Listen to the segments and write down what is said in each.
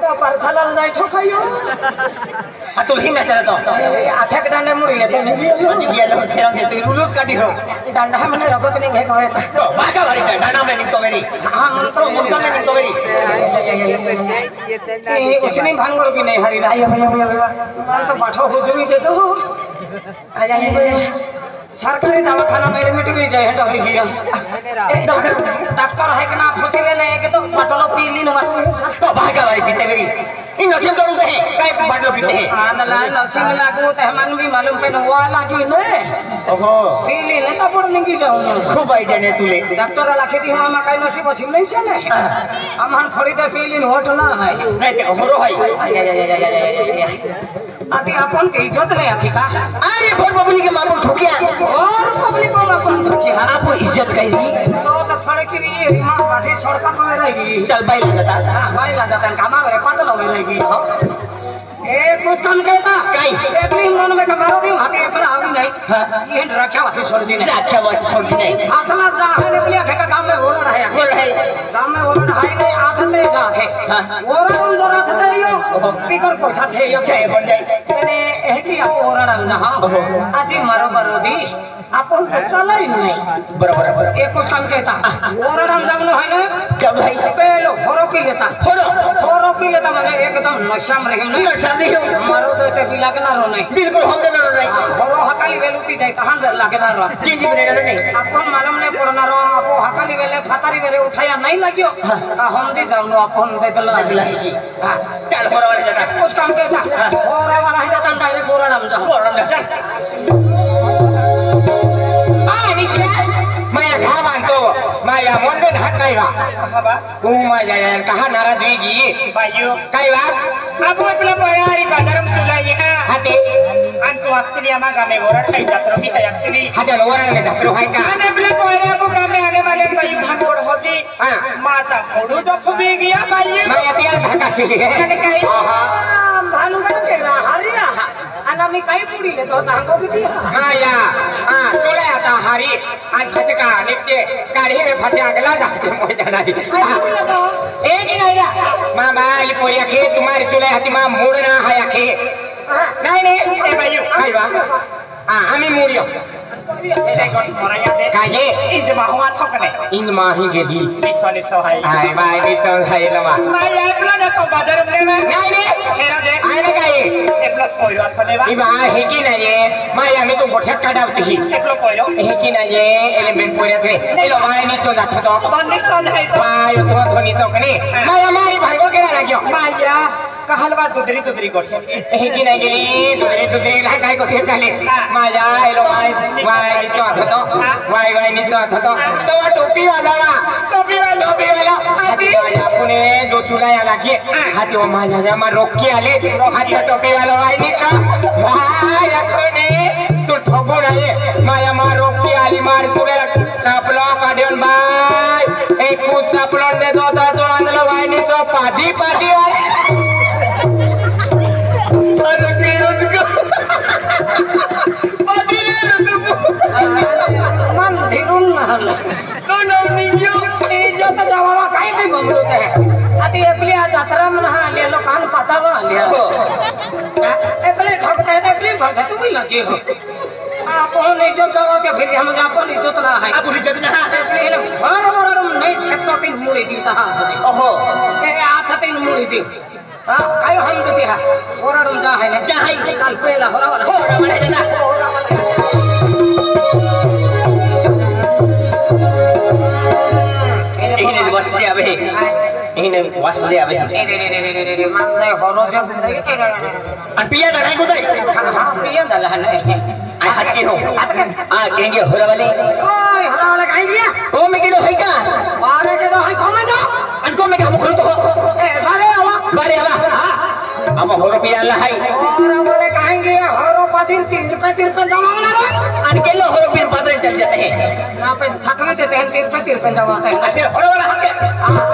वो पार्सलाल जाय ठोकायो आ तू हिंगा चला तो आठक डांडे मुड़ी लेते नहीं ये लो फेरंग के तू रुलुस काटी हो डांडा मैंने रगत नहीं घे कहता तो बाका वाली डांडा में निकतो मेरी हां मुनको मुनका में निकतो मेरी उसने भानगड़ भी नहीं हरी राय भैया मैं तो पाठो हुजूरी दे दो आया ये सरकारी दवाखाना में एडमिट भी जाए डबली गिया एकदम डॉक्टर है कि ना पूछे ले एकदम पाटलो पीली न तो बाका वाली पीते मेरी इन नसीब तो रुके हैं काय बाटलो पीते हैं हां ना नसीब लागू तो हमन भी मालूम पे नवा लागी ने ओहो पीली ने तो पड़ने की जाऊं खूब आई देने तुले डॉक्टर लाखे दी हम काय नसीब अछि नहीं चले हमन फोड़ी दे पीली होट ना है नहीं ते हमरो है आती अपन के इज्जत नहीं आती का अरे भोर बबली के मामूल ठोकिया और पब्लिक को अपन ठोकिया आप इज्जत कही तो थोड़े की मां बाठी सड़क पे रहेगी चल भाई ला जाता हां भाई ला जाता कामा रे पातलो में रहेगी हो ए कुछ काम कहता काई एपली मन में कमारो दी हाथे पर आवी नहीं ये रक्षा वाली सोलजी ने रक्षा वाली सोलजी नहीं असला जा है ने लिया के काम में हो रहा है काम में हो रहा है नहीं आथते जाके ओरा हम जरा थे यो स्पीकर पोछा थे यो के बन जाए ने ए की ओरा ना हां आज मारो बरोदी अपन तो चला ही नहीं बराबर ये कुछ काम कहता ओरा हम जब न है ना जब भाई पहलो फोरो पी लेता फोरो पी लेता माने एकदम नशा में रहे नहीं नशा नहीं हो मारो तो ते पिला के ना रो नहीं बिल्कुल हम देना रो नहीं फोरो हकाली वेलुती जाए तहां लागे ना रो जी बने नहीं अपन मालूम ने पड़ना रो आपो हकाली वेले फातारी वेले उठाया नहीं লাগিও हम दी जाऊं अपन दे दला हां चल फोरो वाले जाता कुछ काम कहता फोरो वाला है जाता डायरेक्ट फोरो नाम जा चल माया कहाँ बांधतो माया मन में ढक नहीं बा तू माया यार कहाँ नाराज हुई गी भाइयों कई बार अब मतलब यारी बाजारम चुलाई है हाथे अंतु अक्तरी आमा गामे ओरा खाई जात्रो भी है अक्तरी हाथे ओरा में जात्रो है का आने अपने कोयरे को गामे आने वाले भाई भागोड़ होती हां माता फोड़ू जो फुबी गया भाइयों माया पिया ढका के लिए मैंने कही भानु का के हरिया अनामी कई पूरी ले तो तांगो भी दिया माया हां चले आता हरी आज फचका नित्य गाड़ी में फचे अगला जाते मोय जाना एक ही नहीं रा मामा ये पोया के तुम्हारे चले हाथी मां मुड़ना है आखे नहीं नहीं ए भाइयों भाई बा हां हमें मुड़ियो काये इंज माहुआ थकने इंज माही गेली निसने सहाय हाय भाई निसन है लमा भाई एप्ला ना तो बाजार में नहीं नहीं तेरा दे आने काये एप्ला कोइरो थने बा इबा है कि ना ये माया में तो गोठे काटावती ही एप्ला कोइरो है कि ना ये एलिमेंट पोरे थे ए लो भाई निसन रखो तो निसन है तो भाई तो धोनी तो कने माया मारी भागो के ना गयो माया कहलवा दुदरी दुदरी गोठे है कि ना गेली दुदरी ना काय गोठे चले माया ए लो भाई भाई निचो थतो वाई निचो थतो तो टोपी वाला हाथी अपने जो चुलाया लागे हाथी ओ माया मा रोक के आले हाथी टोपी वाला वाई निचो भाई रखने तू ठगो रे माया मा रोक के आली मार तुरे चापलो काढन भाई एक कुछ चापलो दे दो तो अंदलो वाई निचो पादी वाले अरे किरण का पादी रे मन धीरुन महल तो नियो इज्जत जावा काई भी बमरोते है आती एपली आ जात्रा में नहा ले लो कान पतावा लिया एपले ठगते है एपली भाषा तू भी लगे हो अपन इज्जत जावा के फिर हम अपन इज्जत ना है अब इज्जत ना एपली बार नहीं सकता तीन मुड़ी दी ता ओहो ए आथा तीन मुड़ी दी हां आयो हम देती है ओरा रुम जा है ना क्या है काल पेला होला वाला मारे जाना इने वस्ते आवे इने वस्ते आवे रे मान नहीं हरो जग नहीं अन पिया दराई को दई हां पिया दला नहीं आई हाथ के हो आ कहेंगे होरा वाले ओए हरा वाला काई दिया ओ में के है का बारे के है कमे दो अनको में का मुखल तो ए बारे आवा हां हम होरो पिया ला है और वाले कहेंगे हरो पाचिन 3 रुपए जमा वाला रे अन के लो होरो पिन पत्र चल जाते हैं यहां पे 60 में देते हैं 3 रुपए जमा होता है फिर होरो वाला हके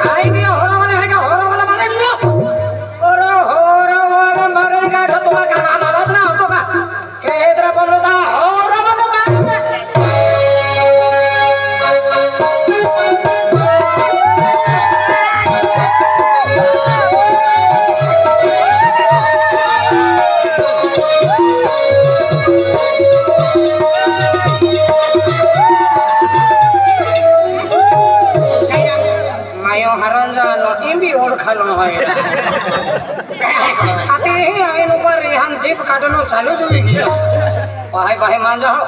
आई दिया होरो वाला है का होरो वाला मारे लियो और होरो वाला मारे का तुम्हारा नाम आवाज ना हो तो का के इधर बोलता होरो वाला मारे आते ही आवे ऊपर रिहान जीप काटनो चालू जुई गया भाई भाई मान जाओ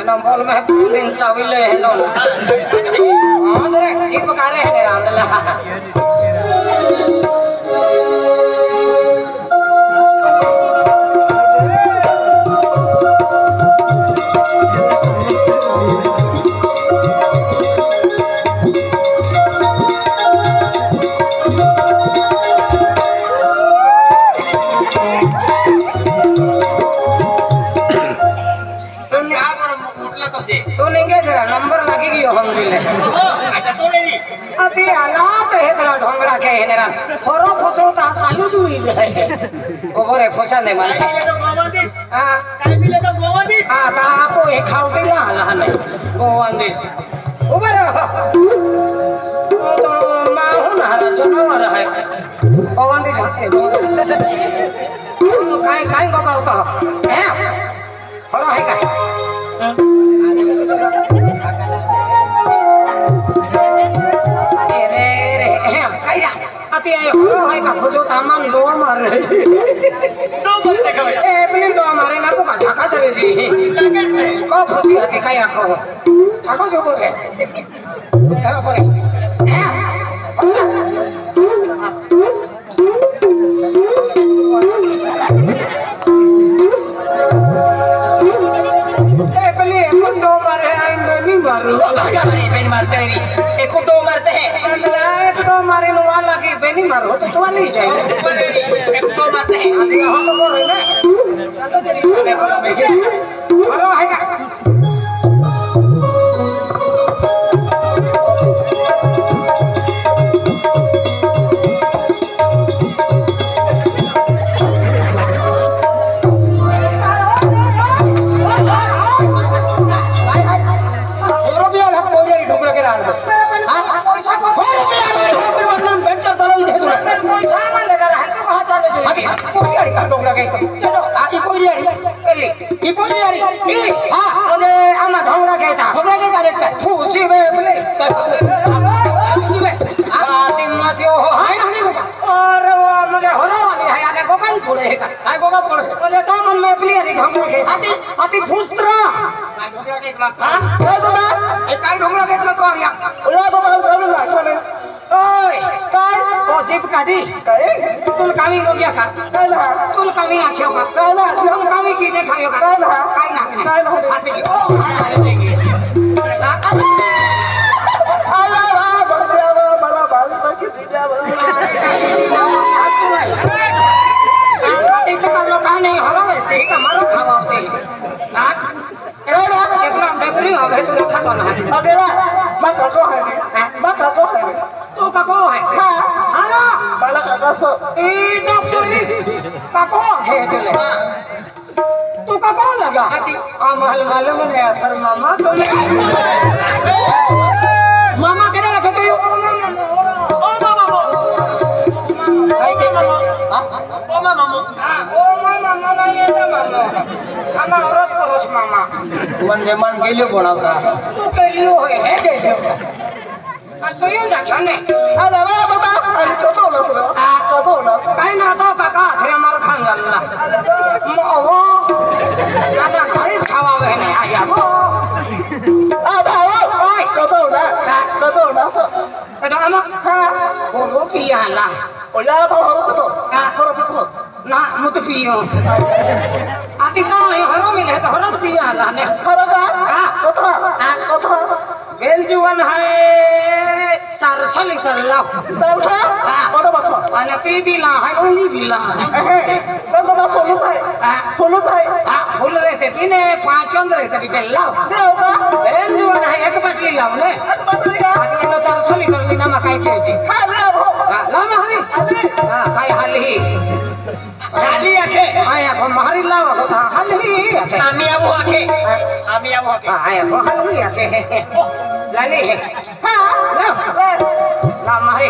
इन बॉल में दिन चाविले है नो हां रे जीप कारे है रांदला तो लेंगे जरा नंबर लगेगी हम दिले अच्छा तो ले ली अभी हालात है तेरा ढोंगरा के है नेरा फोरो फोसो ता सालू जुई है ओबरे फोसा ने माने ले तो गोवा दी हां काई भी ले तो गोवा दी हां ता आपो एक खाउटी ला ने गोवन दे ओबरे तो माहू ना रे जनवर है गोवन दे जाते काई काई बाबा तो है फोरो है का आते हो है का खोजो तामान लो मार दो मरते कबे ए प्लीज लो मारे ना को ढाका चले जी को खोजी के काय आखो ढाको जो बोले है बोले क्या बड़ी बेन मारते हैं एक दो मारते हैं एक दो मारे नो वाला की बेनी मारो तो सवाल ही चाहिए एक दो मारते हैं आदि हम तो बोल रहे हैं चलो जल्दी देखो बेचे हेलो है का जीप काटी तुल कामी हो गया का तुल कामी आखियो का तुम कामी की देखायो का काई ना हाथी ओ हां देंगे अल्लाह बंदिया मला बालता की दिजावा इतना लोग नहीं हरो इससे का मारो खावाते ना एकदम डबरी हो गए तो खाता ना अगेला मत को है मत को है तो का को है हां ना बाला का सो ए तो बोली का को है तुले तू का को लगा महल मालूम है पर मामा तो मामा केना रखे तो ओ मामा आई के मामा ओ मामा ना ये ना मामा आमा औरस मामा वंदे मन गेलो बोलावता तू केलियो है गेलियो तो ये ना छने अरे बाबा अरे कतो ना काय ना तो काका थे हमार खानदानला मोहो आना घरे खावा बहने आया वो आ भाओ ओए कतो ना तो आमा हां वो पियाला ओला भाओ कतो ना मुत पियो आती तो हरो मिले तो हरो पियाला ने हरो का हां कतो बेलजुवन है सरसली तरला तरसा ओडो बको अने पीबीला है ओनी बिला है तो बाबा फुलु थाई फुल रहते पीने पांच अंदर रहते बिचला ले होगा बेलजुवन है एक बाटली लाओ ने एक बाटली का आदमी तो सरसली तरली ना मकाई के जी हां ले हो लामा हरी हां काय हाली हाली आके आया को मारी लावा को हाली आके आमी आबो आके आया को हाली आके लाली है हां ला मारी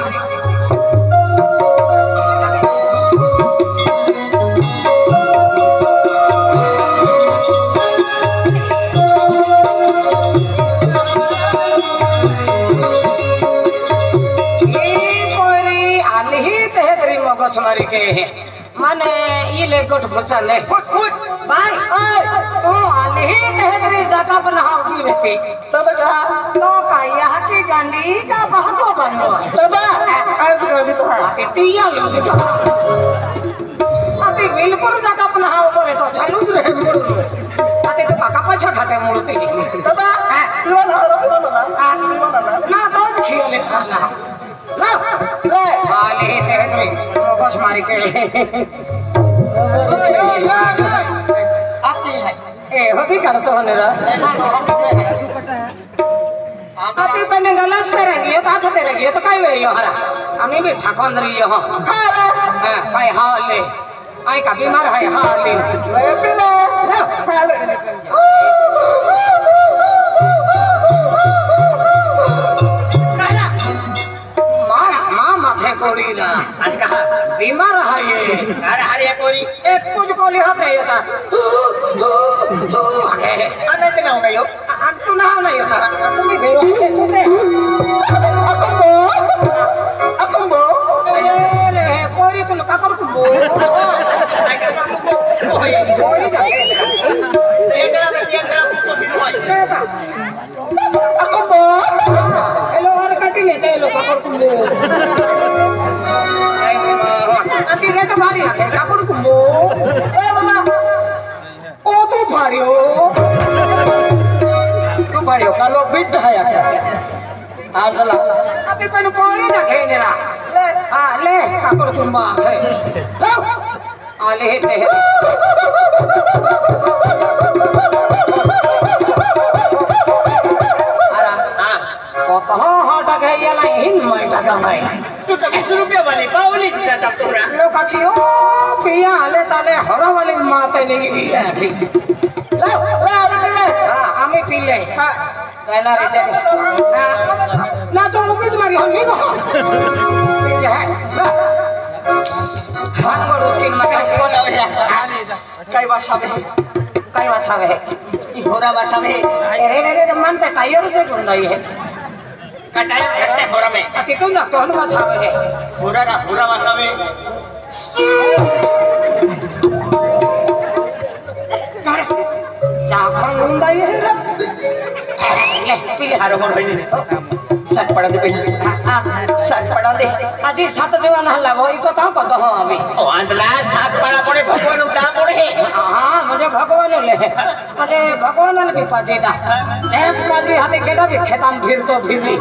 मगज मारी के माने ये ले गोट घुसल है भाई तू आले ही तेरी जगह पर नहाओगी रहती तब कहा तो का यहाँ की गंडी का बहतो बनो तब अर्ज कर दी तो है कितिया लो जी अति बिल्कुल जगह पर नहाओ करे तो चालू रहे मुड़ अति तो काका पछा खाते मुड़ते तब पीवा ना ना रोज खियोले ना ले आले तेरे मगज मारी के आती है ए होती करतो हनेरा अति पहले गलत से रहिए तो हाथ दे रहिए तो काय वे हरा हमें भी ठाकुर रही हो हां भाई हाल ले आई का बीमार है हाल ले ले पीले मां माथे कोड़ी ना कहा बीमार है ये अरे हरे कोड़ी एक कुछ को ले हाथ है था अने ते ना गयो तू ना नहीं होता तुम भी बेरो होते अकम्बो अरे कोड़ी तू का कर को कोड़ी जाके एकला में एकला को फिर होय अकम्बो हेलो और कटी लेते हैं लोग का कर को अति रेट भारी है का कर को ए बाबा ओ तो भारियो बड़ियो कालो बिट है क्या आगला अति पहले कोड़ी ना खेनेरा ले हां ले काकुर कुंबा है आले हे अरे हां तो कहां हट गए ये नहीं हिन मैं टका भाई तू तो 20 रुपया वाली पावली जितना जब तोरा लो काकियो पिया ले ताले हरा वाली माते नहीं की ले ले हां हमें पी ले हां कहना रे ना तो मुझे तुम्हारी हम नहीं कहा ये है हां बड़ो तीन मका सोना भैया कई बार सब है कई वाछा है ई होरा बा सब है अरे रे मन ते टायर से गुंदाई है कटाया करते होरा में अति तुम ना कौन वाछा है होरा बा सब है जाखन गुंदाई है रे ले पीले हारो मोर बनी सट पड़ा दे पहले सट पड़ा दे আজি সাত জওয়ান হলা ওই কথা কত হ আমি ओ आंदला सात पड़ा पड़े भगवान उदा पड़े हां मुझे भगवान ले मुझे भगवान ने भी पाजे दा ए पाजे हाथे केडा भी खेताम फिर तो फिरी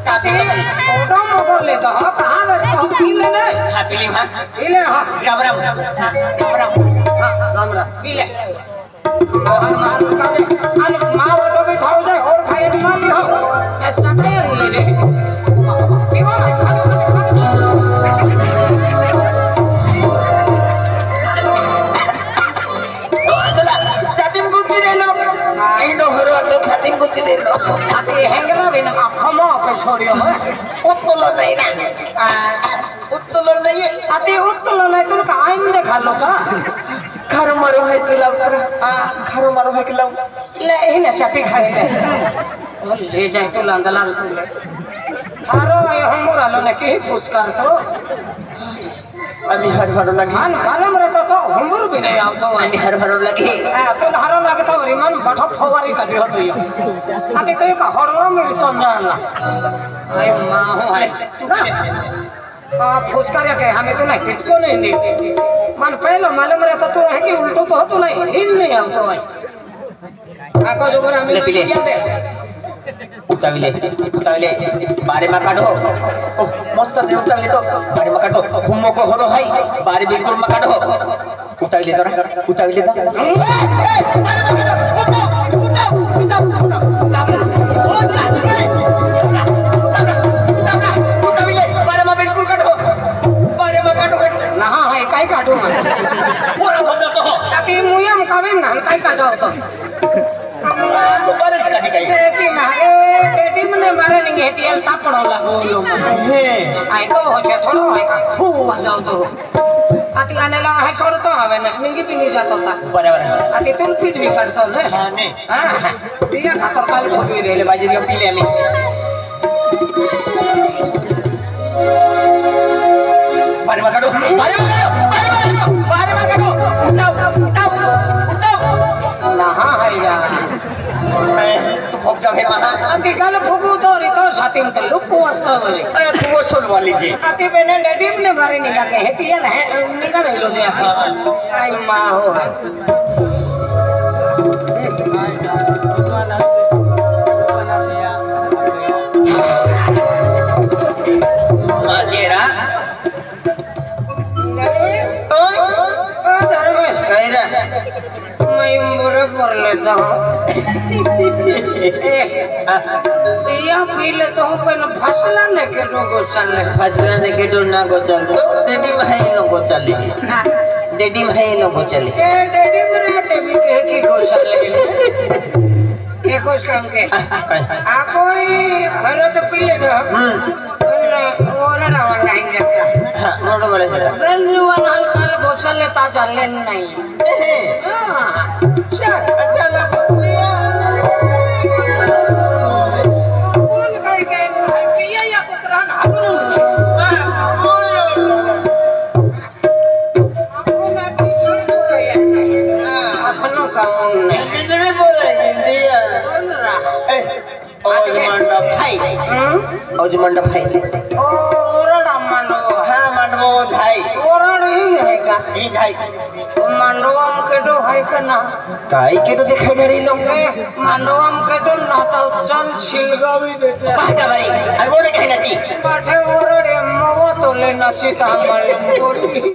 ताते ओडो मोगो ले तो कहां रे तो पी ले ने हां पीली हां पी ले हां राम राम राम राम पी ले और मार का अन मां ओडो भी खाओ जाए और खाए भी मान लियो ऐसा नहीं ले ले पीवा सतिम गुत्ती दे लो इनो हरो तो सतिम गुत्ती दे लो आते हेंगला बिना अखमो पे छोड़ियो है उत्तोलन नहीं ना उत्तोलन नहीं आते उत्तोलन नहीं तुम का आइन देखा लो का खारो मारो है तिला खारो मारो है किला ले ही ना चटी खाए ले जाए तो लंदलाल तुले हारो हम मोरालो ने के पुरस्कार तो अभी हर हर लगी मान मालूम रहता तो हमर भी नहीं आवतो अभी हर हर लगी तो हारो लगता रिमन बठो फवारी का दियो तो यो आते तो का हरलो में समझाला अरे मां हो है पुरस्कार के हमें तो नहीं टिटको नहीं दे मन पहलो मालूम रहता तो है कि उल्टो बहुत नहीं हिल नहीं आवतो है आको जो हमें किया दे उताविले बारे में काटो ओ मस्त दे उताविले तो बारे में काटो खुम्मो को होरो भाई बारे बिल्कुल में काटो उताविले बारे में बिल्कुल काटो ना है काई काटो मैं पूरा भमला तो ताकि मुया मुकाबे ना काई काटो तो बारे काटी गई बेटी ना बेटी मने मारे नहीं हेतियल तापड़ो लागो लो हे आई तो हो छे थोड़ो है का फू जाओ तो आती आने ला है छोड़ तो हवे ना मिंगी पिंगी जातो ता बराबर आती तुम पीछ भी करतो ने हां ने हां दिया खातर काल भोगी रे ले बाजी पी ले हमें बारे में काटो ना हरिया तू भोग जा भाई महा अति काल फुगू तो रितो साथी में तो लुप्पू वास्तव में अरे तू वो सुन वाली जी अति बेने डेटिव ने बारे निकाल के हेपियल है निकाल लो से आई माँ हो माजेरा कहीं रे मैं बुरे पर लेता हूँ या पी लेता हूँ पहले फसला ने के रोगो चलने फसला ने के डोना को चल तो डेडी में इन लोगों को चले डेडी में इन लोगों को चले डेडी में रहते भी कहे की को चले एक उस काम के आप कोई हरत पी लेता और ना वाला ही जाता हाँ मोड़ो बड़े है रंजुआन हल्का बोसल लेता चलने नहीं हाँ चल कौन कहे के पिया या पुत्रा ना अपनों का नहीं कितने बोले हिंदी औज मंडप है ओरड़ा मंडो हाँ मंडप है ओरड़ ही है का ई है मंडोम के दो है का ना काई के तो दिखाई दे रही लोग मंडोम के दो ना तो चल शिलगावी देते बाटा बड़ी अब बोले कहीं ना जी पाठे ओरड़े मवा तो लेना चाहिए हमारे